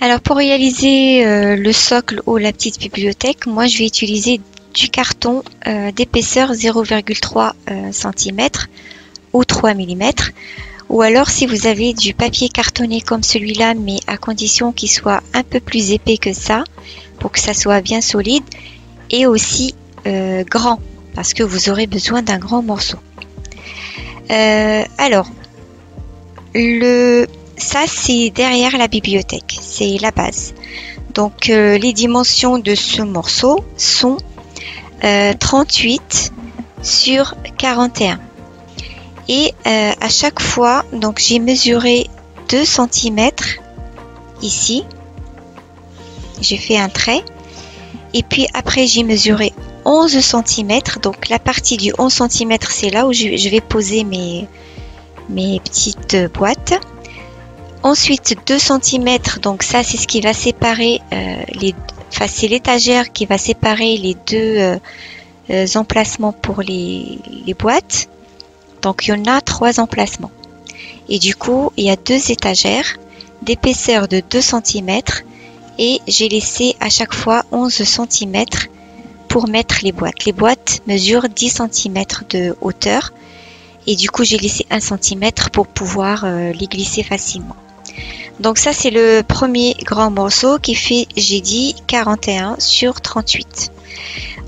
Alors pour réaliser le socle ou la petite bibliothèque, moi je vais utiliser du carton d'épaisseur 0,3 cm ou 3 mm. Ou alors si vous avez du papier cartonné comme celui-là, mais à condition qu'il soit un peu plus épais que ça, pour que ça soit bien solide, et aussi grand, parce que vous aurez besoin d'un grand morceau. Alors, ça c'est derrière la bibliothèque, c'est la base. Donc les dimensions de ce morceau sont 38 sur 41. Et à chaque fois, donc j'ai mesuré 2 cm ici. J'ai fait un trait. Et puis après, j'ai mesuré 11 cm. Donc la partie du 11 cm, c'est là où je vais poser mes petites boîtes. Ensuite, 2 cm. Donc ça, c'est ce qui va séparer c'est l'étagère qui va séparer les deux emplacements pour les boîtes. Donc, il y en a 3 emplacements. Et du coup, il y a 2 étagères d'épaisseur de 2 cm et j'ai laissé à chaque fois 11 cm pour mettre les boîtes. Les boîtes mesurent 10 cm de hauteur et du coup, j'ai laissé 1 cm pour pouvoir les glisser facilement. Donc ça, c'est le premier grand morceau qui fait, j'ai dit, 41 sur 38.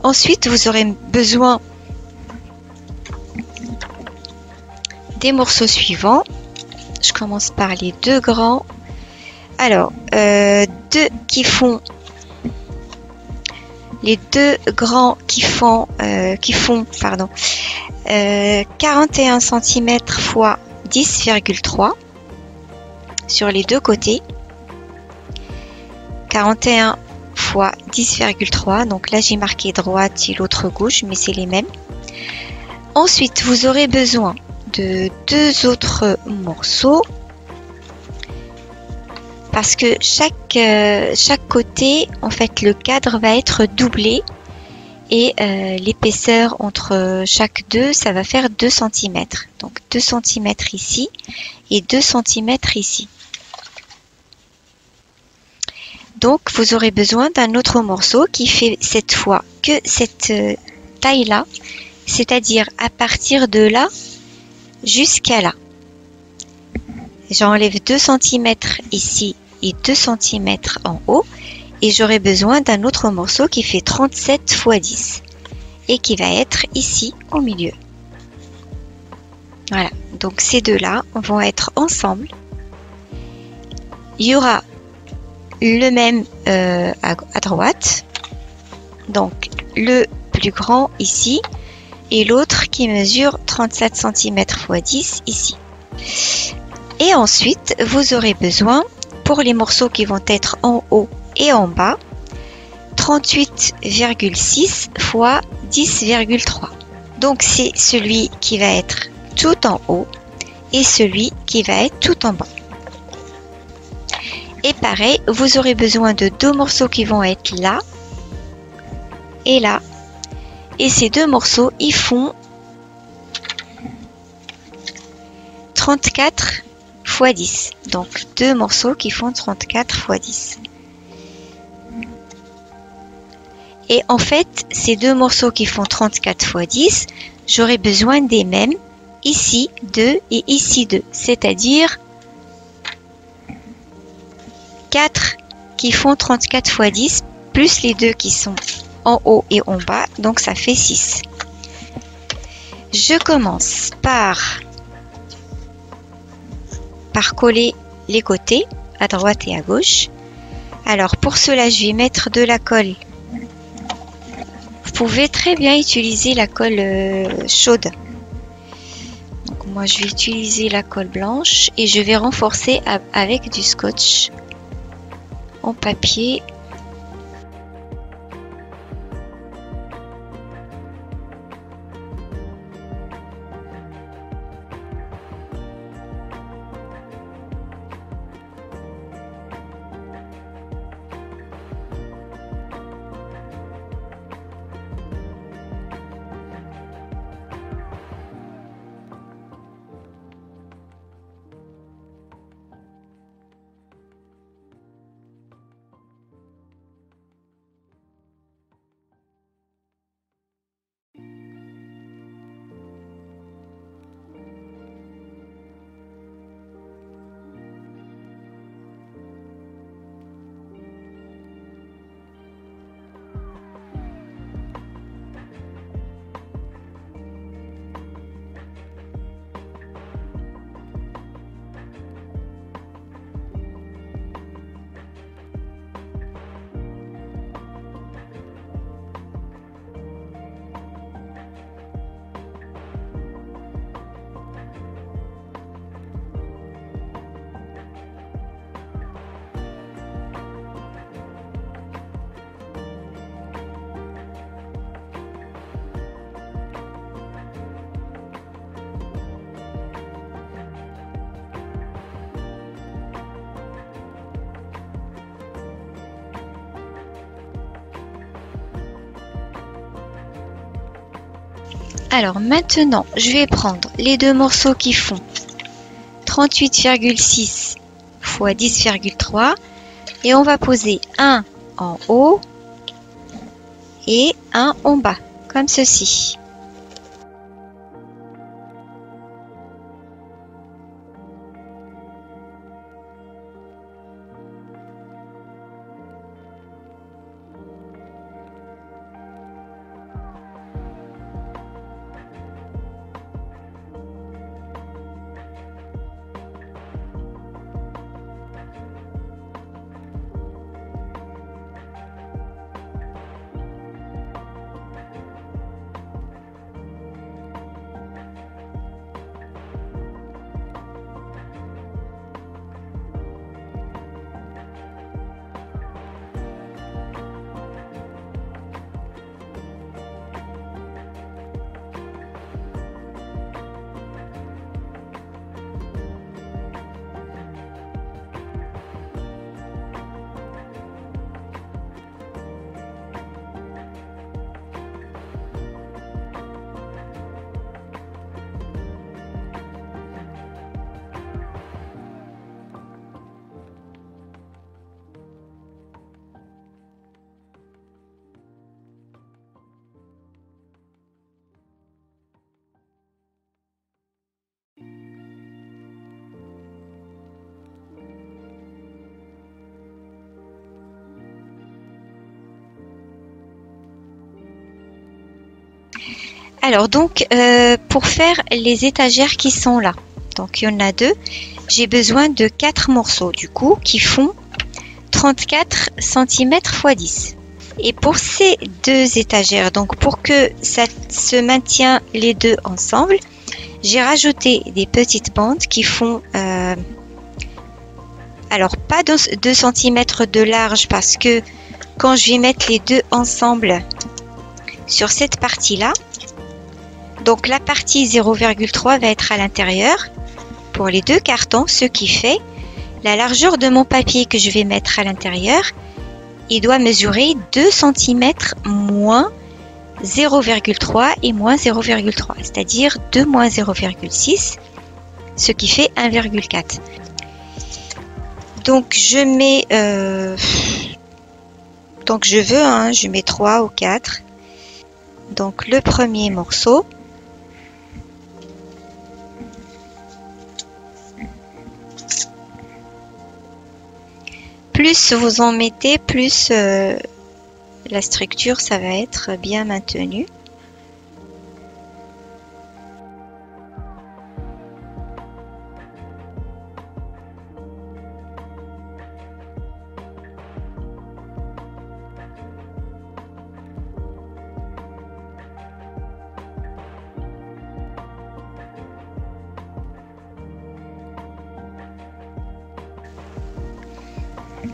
Ensuite, vous aurez besoin des morceaux suivants. Je commence par les 2 grands. Alors, les 2 grands qui font 41 cm x 10,3 sur les 2 côtés. 41 x 10,3. Donc là, j'ai marqué droite et l'autre gauche, mais c'est les mêmes. Ensuite, vous aurez besoin de 2 autres morceaux parce que chaque côté, en fait, le cadre va être doublé et l'épaisseur entre chaque deux, ça va faire 2 cm. Donc 2 cm ici et 2 cm ici. Donc vous aurez besoin d'un autre morceau qui fait cette fois que cette taille-là, c'est-à-dire à partir de là jusqu'à là. J'enlève 2 cm ici et 2 cm en haut et j'aurai besoin d'un autre morceau qui fait 37 x 10 et qui va être ici au milieu. Voilà, donc ces deux-là vont être ensemble. Il y aura le même à droite, donc le plus grand ici et l'autre qui mesure 37 cm x 10 ici. Et ensuite, vous aurez besoin, pour les morceaux qui vont être en haut et en bas, 38,6 x 10,3. Donc, c'est celui qui va être tout en haut et celui qui va être tout en bas. Et pareil, vous aurez besoin de 2 morceaux qui vont être là et là. Et ces 2 morceaux, ils font 34 x 10. Donc 2 morceaux qui font 34 x 10. Et en fait, ces 2 morceaux qui font 34 x 10, j'aurai besoin des mêmes ici 2 et ici 2. C'est-à-dire 4 qui font 34 x 10 plus les 2 qui sont en haut et en bas. Donc ça fait 6. Je commence par coller les côtés à droite et à gauche. Alors pour cela, je vais mettre de la colle. Vous pouvez très bien utiliser la colle chaude. Donc moi, je vais utiliser la colle blanche et je vais renforcer avec du scotch en papier. Alors maintenant, je vais prendre les deux morceaux qui font 38,6 fois 10,3 et on va poser un en haut et un en bas, comme ceci. Alors donc, pour faire les étagères qui sont là, donc il y en a deux, j'ai besoin de 4 morceaux du coup qui font 34 cm x 10. Et pour ces deux étagères, donc pour que ça se maintienne les deux ensemble, j'ai rajouté des petites bandes qui font, alors pas 2 cm de large parce que quand je vais mettre les deux ensemble sur cette partie-là, donc la partie 0,3 va être à l'intérieur pour les deux cartons, ce qui fait la largeur de mon papier que je vais mettre à l'intérieur, il doit mesurer 2 cm moins 0,3 et moins 0,3, c'est-à-dire 2 moins 0,6, ce qui fait 1,4. Donc je mets, donc je veux, je mets 3 ou 4. Donc le premier morceau. Plus vous en mettez, plus la structure, ça va être bien maintenue.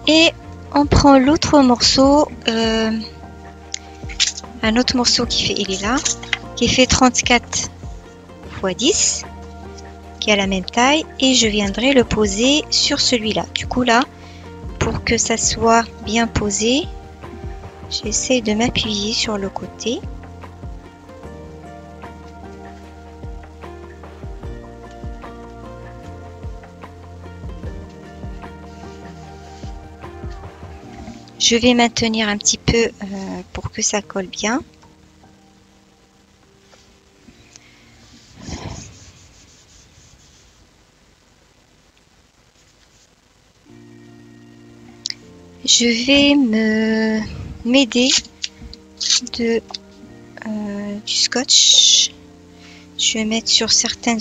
Et on prend l'autre morceau, un autre morceau qui fait, il est là, qui fait 34 x 10, qui a la même taille, et je viendrai le poser sur celui-là. Du coup là, pour que ça soit bien posé, j'essaie de m'appuyer sur le côté. Je vais maintenir un petit peu pour que ça colle bien. Je vais m'aider du scotch. Je vais mettre sur certains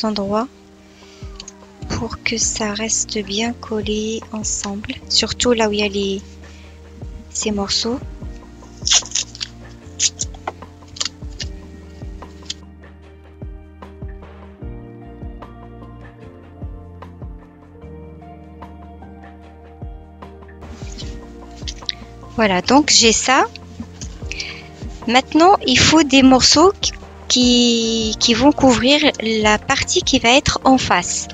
endroits pour que ça reste bien collé ensemble, surtout là où il y a ces morceaux. Voilà, donc j'ai ça. Maintenant, il faut des morceaux qui vont couvrir la partie qui va être en face.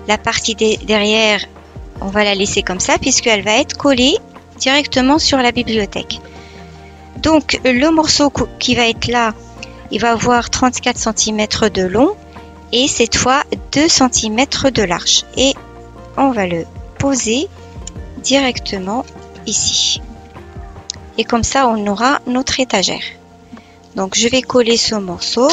La partie derrière, on va la laisser comme ça puisqu'elle va être collée directement sur la bibliothèque. Donc le morceau qui va être là, il va avoir 34 cm de long et cette fois 2 cm de large. Et on va le poser directement ici. Et comme ça, on aura notre étagère. Donc, je vais coller ce morceau.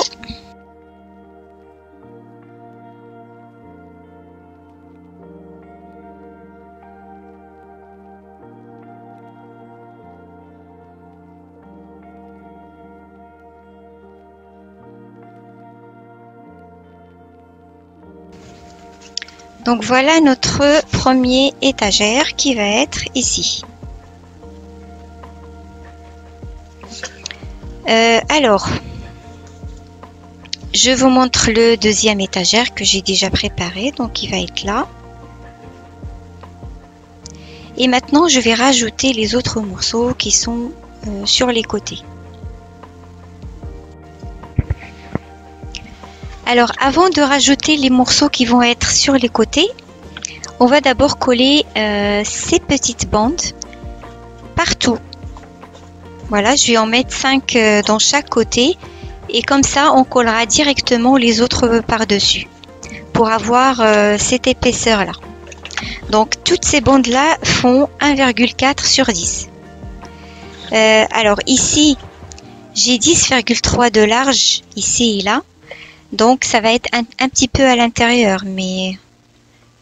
Donc voilà notre premier étagère qui va être ici. Alors, je vous montre le deuxième étagère que j'ai déjà préparé, donc il va être là. Et maintenant, je vais rajouter les autres morceaux qui sont sur les côtés. Alors, avant de rajouter les morceaux qui vont être sur les côtés, on va d'abord coller ces petites bandes partout. Voilà, je vais en mettre 5 dans chaque côté et comme ça, on collera directement les autres par-dessus pour avoir cette épaisseur-là. Donc, toutes ces bandes-là font 1,4 sur 10. Alors, ici, j'ai 10,3 de large, ici et là. Donc, ça va être un petit peu à l'intérieur, mais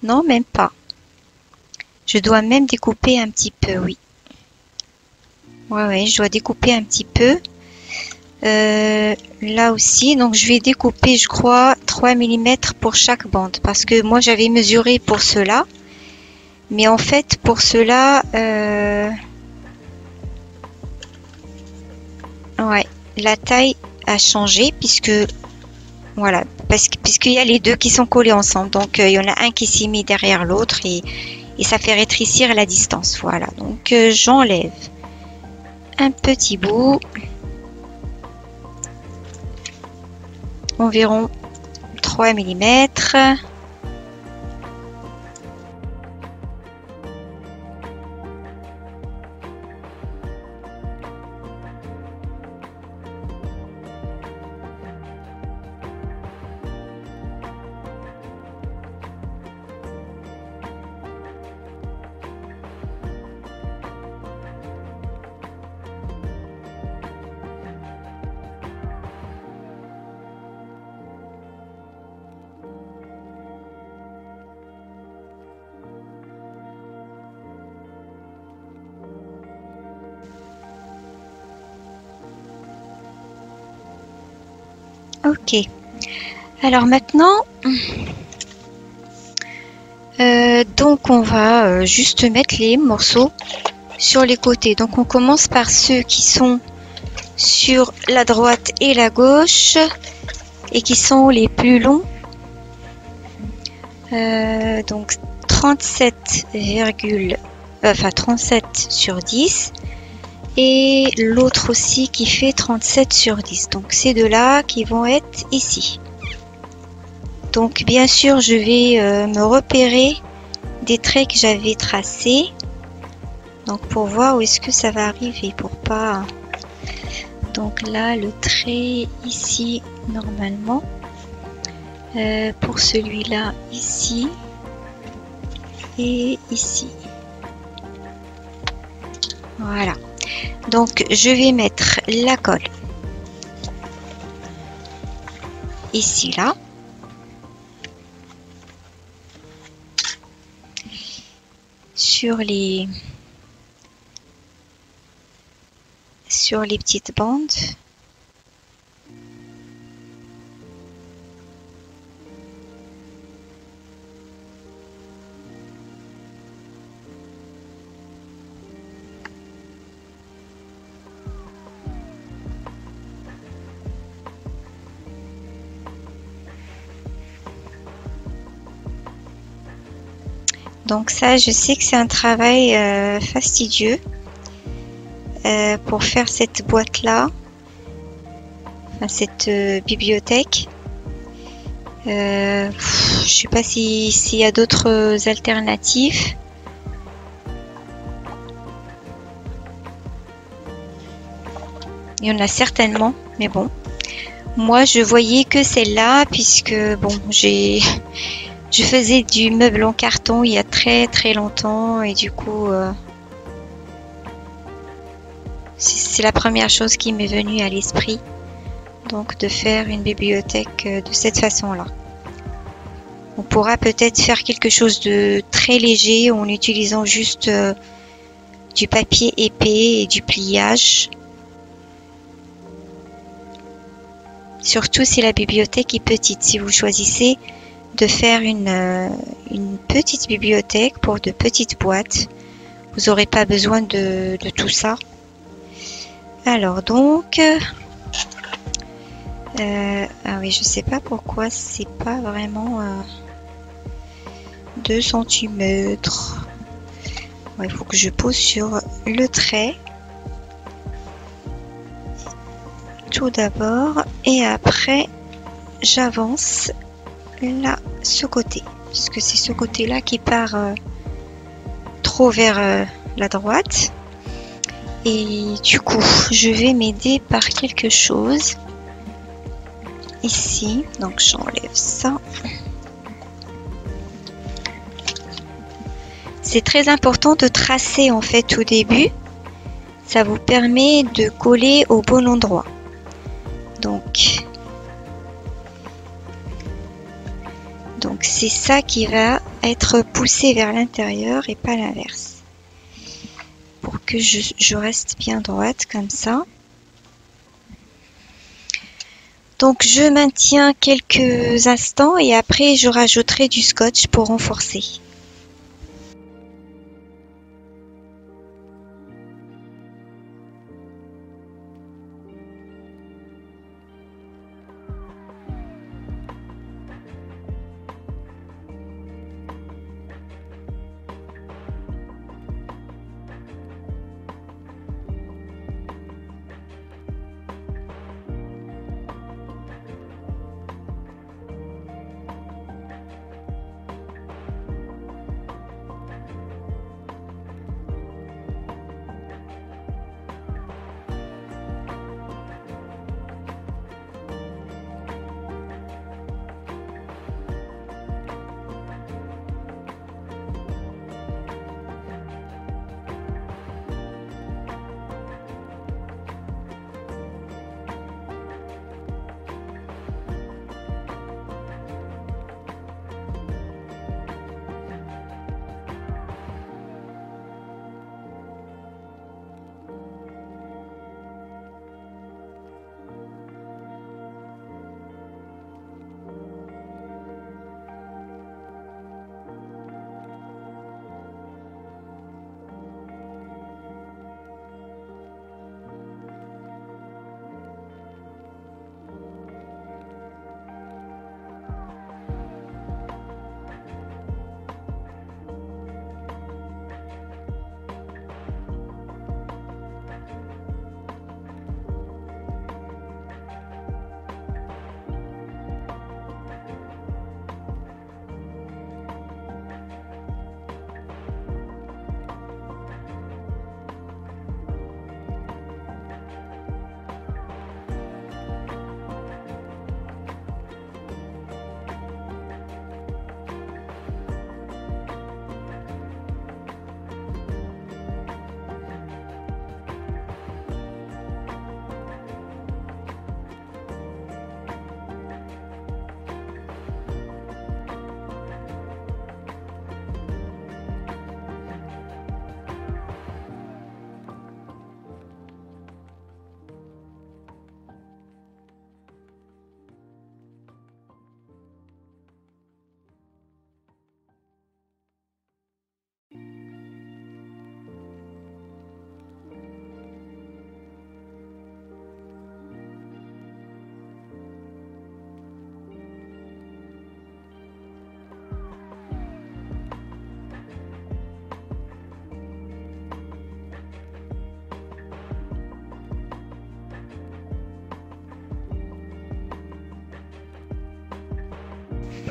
non, même pas. Je dois même découper un petit peu, oui. Ouais, je dois découper un petit peu. Là aussi, donc je vais découper, je crois, 3 mm pour chaque bande. Parce que moi, j'avais mesuré pour cela. Mais en fait, pour cela... ouais, la taille a changé puisque... Voilà, puisqu'il y a les deux qui sont collés ensemble. Donc, il y en a un qui s'y met derrière l'autre et ça fait rétrécir la distance. Voilà, donc j'enlève un petit bout, environ 3 mm. Ok. Alors maintenant, donc on va juste mettre les morceaux sur les côtés. Donc on commence par ceux qui sont sur la droite et la gauche et qui sont les plus longs. Donc 37 sur 10. Et l'autre aussi qui fait 37 sur 10. Donc ces deux-là qui vont être ici. Donc bien sûr je vais me repérer des traits que j'avais tracés. Donc pour voir où est-ce que ça va arriver pour pas... Donc là le trait ici normalement. Pour celui-là ici. Et ici. Voilà. Donc, je vais mettre la colle ici, là. Sur les petites bandes. Donc ça, je sais que c'est un travail fastidieux pour faire cette boîte-là, enfin, cette bibliothèque. Je sais pas s'il y a d'autres alternatives. Il y en a certainement, mais bon. Moi, je voyais que celle-là puisque bon, je faisais du meuble en carton il y a très très longtemps et du coup, c'est la première chose qui m'est venue à l'esprit, donc de faire une bibliothèque de cette façon-là. On pourra peut-être faire quelque chose de très léger en utilisant juste du papier épais et du pliage. Surtout si la bibliothèque est petite. Si vous choisissez de faire une petite bibliothèque pour de petites boîtes, vous n'aurez pas besoin de tout ça. Alors donc, ah oui, je sais pas pourquoi c'est pas vraiment 2 cm. Il faut que je pose sur le trait tout d'abord et après j'avance là ce côté parce que c'est ce côté là qui part trop vers la droite et du coup je vais m'aider par quelque chose ici, donc j'enlève ça. C'est très important de tracer en fait au début, ça vous permet de coller au bon endroit. Donc c'est ça qui va être poussé vers l'intérieur et pas l'inverse. Pour que je reste bien droite comme ça. Donc je maintiens quelques instants et après je rajouterai du scotch pour renforcer.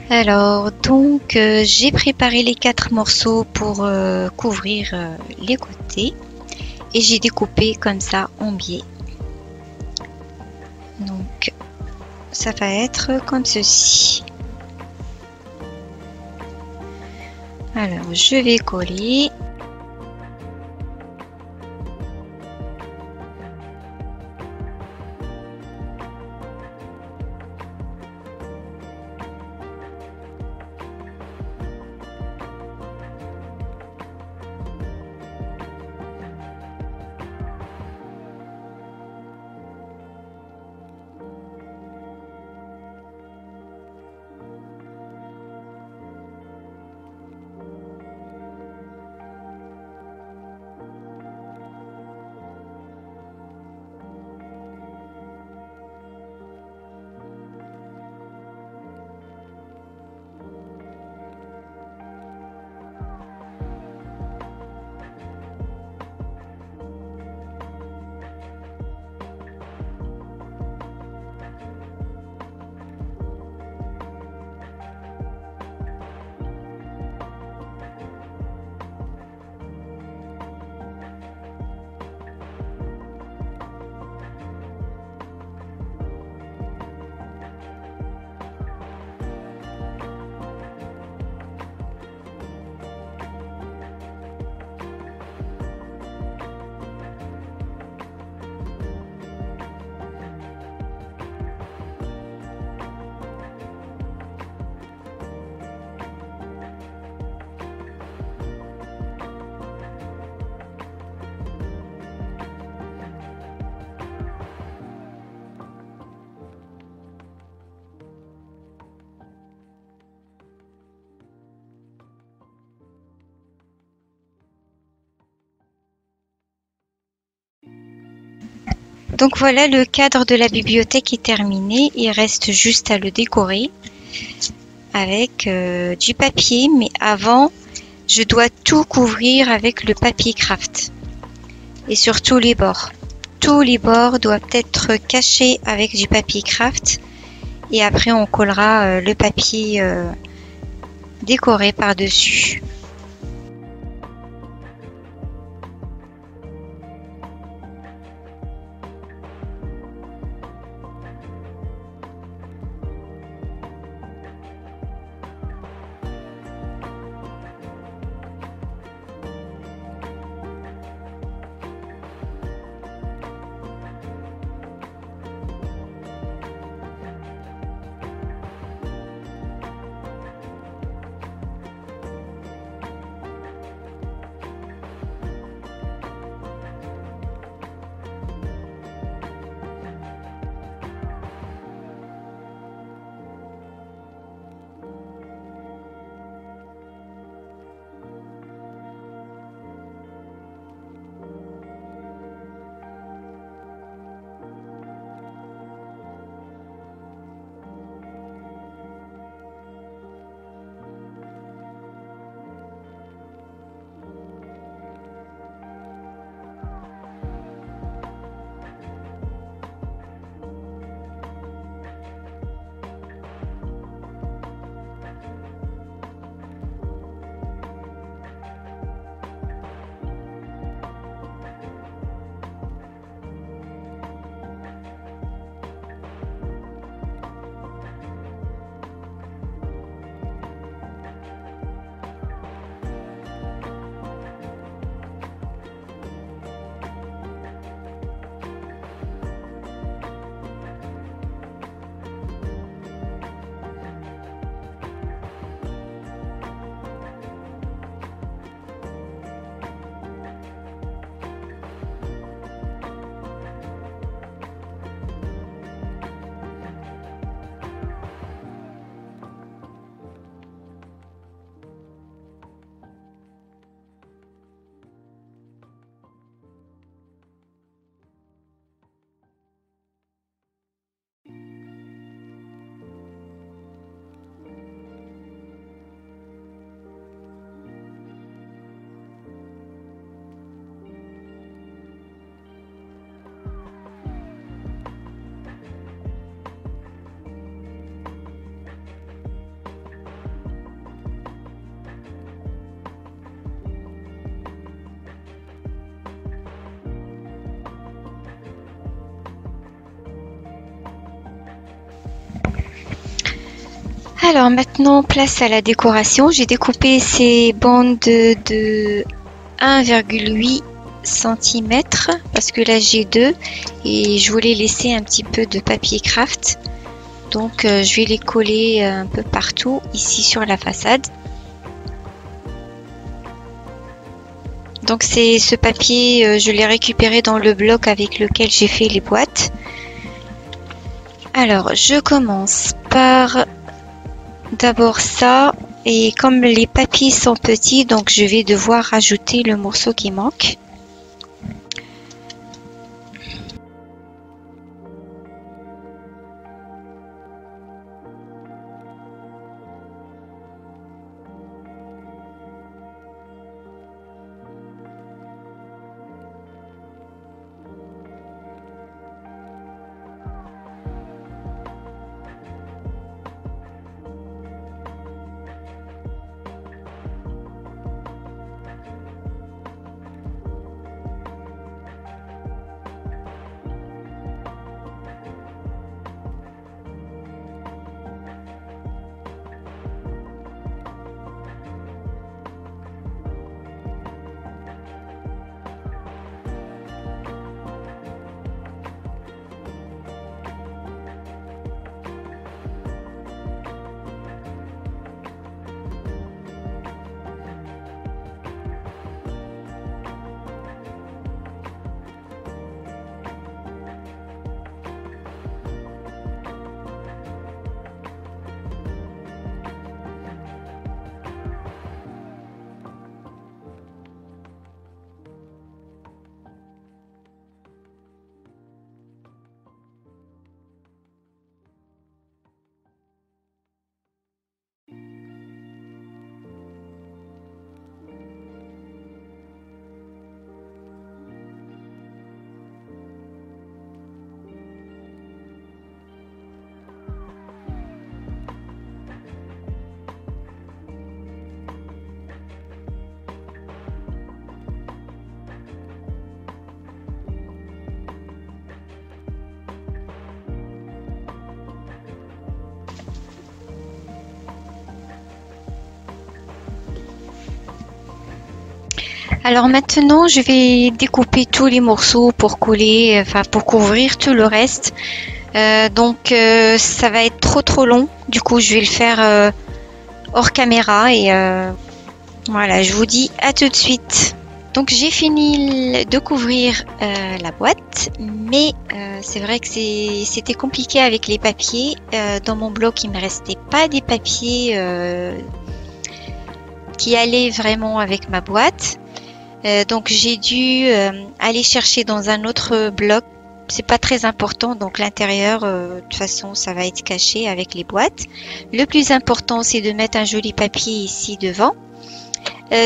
Alors donc j'ai préparé les 4 morceaux pour couvrir les côtés et j'ai découpé comme ça en biais. Donc ça va être comme ceci. Alors, je vais coller. Donc voilà, le cadre de la bibliothèque est terminé. Il reste juste à le décorer avec du papier. Mais avant, je dois tout couvrir avec le papier craft. Et surtout les bords. Tous les bords doivent être cachés avec du papier craft. Et après, on collera le papier décoré par-dessus. Alors maintenant, place à la décoration. J'ai découpé ces bandes de 1,8 cm parce que là j'ai 2 et je voulais laisser un petit peu de papier craft. Donc je vais les coller un peu partout ici sur la façade. Donc c'est ce papier, je l'ai récupéré dans le bloc avec lequel j'ai fait les boîtes. Alors je commence par d'abord ça, et comme les papiers sont petits, donc je vais devoir rajouter le morceau qui manque. Alors maintenant, je vais découper tous les morceaux pour coller, enfin pour couvrir tout le reste. Ça va être trop long. Du coup, je vais le faire hors caméra et voilà, je vous dis à tout de suite. Donc j'ai fini de couvrir la boîte, mais c'est vrai que c'était compliqué avec les papiers. Dans mon bloc, il me restait pas des papiers qui allaient vraiment avec ma boîte. Donc j'ai dû aller chercher dans un autre bloc. C'est pas très important, donc l'intérieur de toute façon ça va être caché avec les boîtes. Le plus important, c'est de mettre un joli papier ici devant.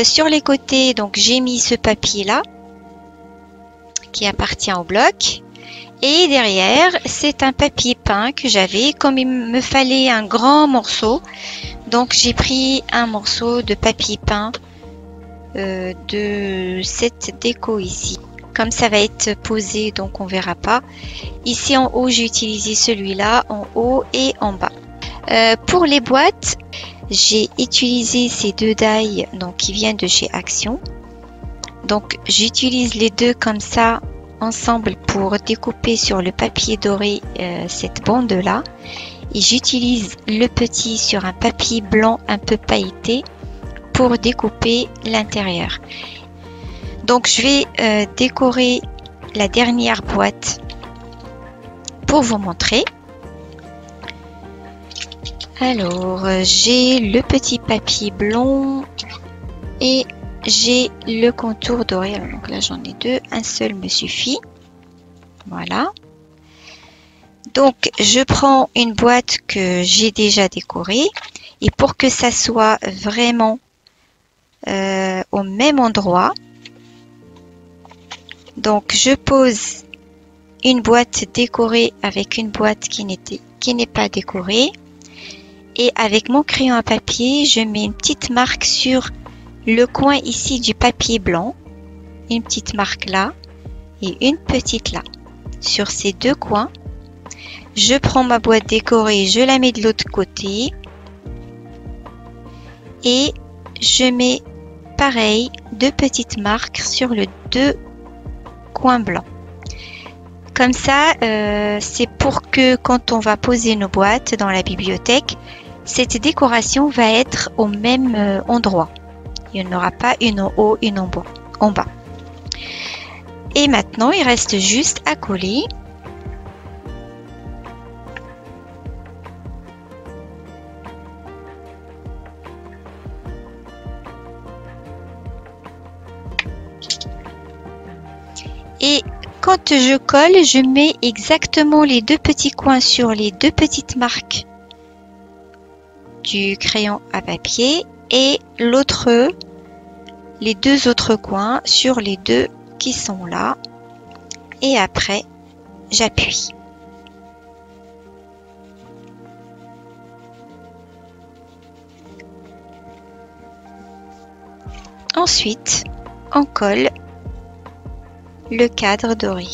Sur les côtés, donc j'ai mis ce papier là qui appartient au bloc, et derrière c'est un papier peint que j'avais. Comme il me fallait un grand morceau, donc j'ai pris un morceau de papier peint de cette déco ici. Comme ça va être posé, donc on verra pas. Ici en haut, j'ai utilisé celui-là en haut et en bas. Pour les boîtes, j'ai utilisé ces deux die donc qui viennent de chez Action. Donc j'utilise les deux comme ça ensemble pour découper sur le papier doré cette bande là, et j'utilise le petit sur un papier blanc un peu pailleté pour découper l'intérieur. Donc je vais décorer la dernière boîte pour vous montrer. Alors j'ai le petit papier blanc et j'ai le contour doré. Alors, donc là j'en ai deux, un seul me suffit. Voilà. Donc je prends une boîte que j'ai déjà décorée, et pour que ça soit vraiment au même endroit, donc je pose une boîte décorée avec une boîte qui n'est pas décorée, et avec mon crayon à papier je mets une petite marque sur le coin ici du papier blanc, une petite marque là et une petite là sur ces deux coins. Je prends ma boîte décorée, je la mets de l'autre côté et je mets pareil 2 petites marques sur les 2 coins blancs. Comme ça, c'est pour que quand on va poser nos boîtes dans la bibliothèque, cette décoration va être au même endroit. Il n'y en aura pas une en haut, une en bas. Et maintenant, il reste juste à coller. Et quand je colle, je mets exactement les 2 petits coins sur les 2 petites marques du crayon à papier et l'autre, les 2 autres coins sur les 2 qui sont là. Et après, j'appuie. Ensuite, on colle le cadre doré.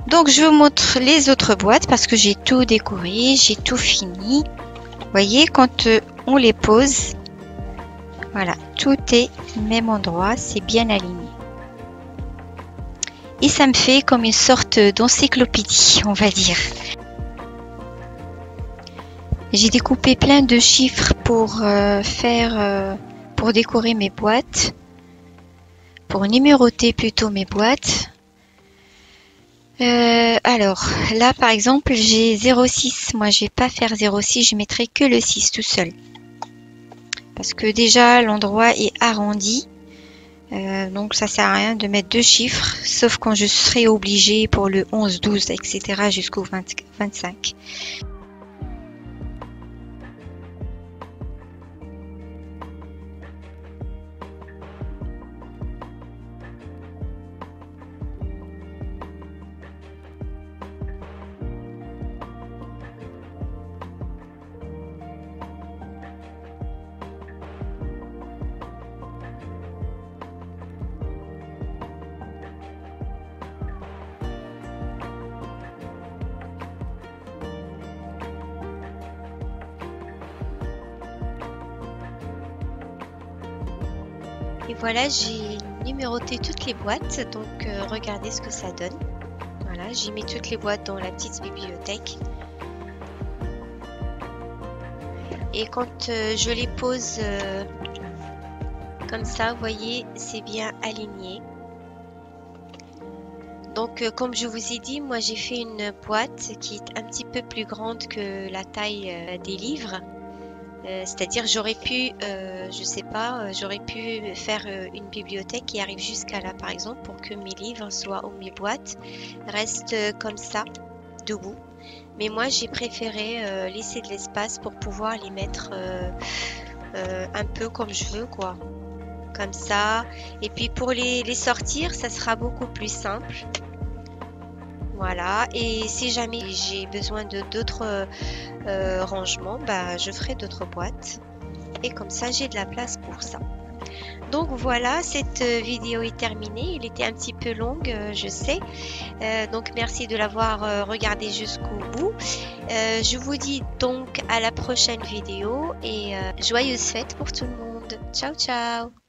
Donc je vous montre les autres boîtes parce que j'ai tout décoré, j'ai tout fini. Vous voyez, quand on les pose, voilà, tout est au même endroit, c'est bien aligné. Et ça me fait comme une sorte d'encyclopédie, on va dire. J'ai découpé plein de chiffres pour pour décorer mes boîtes, pour numéroter plutôt mes boîtes. Alors, là par exemple, j'ai 0,6. Moi, je vais pas faire 0,6, je mettrai que le 6 tout seul. Parce que déjà, l'endroit est arrondi. Donc, ça sert à rien de mettre 2 chiffres, sauf quand je serai obligée pour le 11, 12, etc. jusqu'au 25. Et voilà, j'ai numéroté toutes les boîtes, donc regardez ce que ça donne. Voilà, j'ai mis toutes les boîtes dans la petite bibliothèque. Et quand je les pose comme ça, vous voyez, c'est bien aligné. Donc comme je vous ai dit, moi j'ai fait une boîte qui est un petit peu plus grande que la taille des livres. C'est-à-dire j'aurais pu, je sais pas, j'aurais pu faire une bibliothèque qui arrive jusqu'à là par exemple pour que mes livres soient ou mes boîtes restent comme ça, debout. Mais moi j'ai préféré laisser de l'espace pour pouvoir les mettre un peu comme je veux quoi. Comme ça. Et puis pour les sortir, ça sera beaucoup plus simple. Voilà, et si jamais j'ai besoin de d'autres rangements, bah, je ferai d'autres boîtes. Et comme ça, j'ai de la place pour ça. Donc voilà, cette vidéo est terminée. Il était un petit peu longue, je sais. Donc merci de l'avoir regardé jusqu'au bout. Je vous dis donc à la prochaine vidéo et joyeuses fêtes pour tout le monde. Ciao, ciao!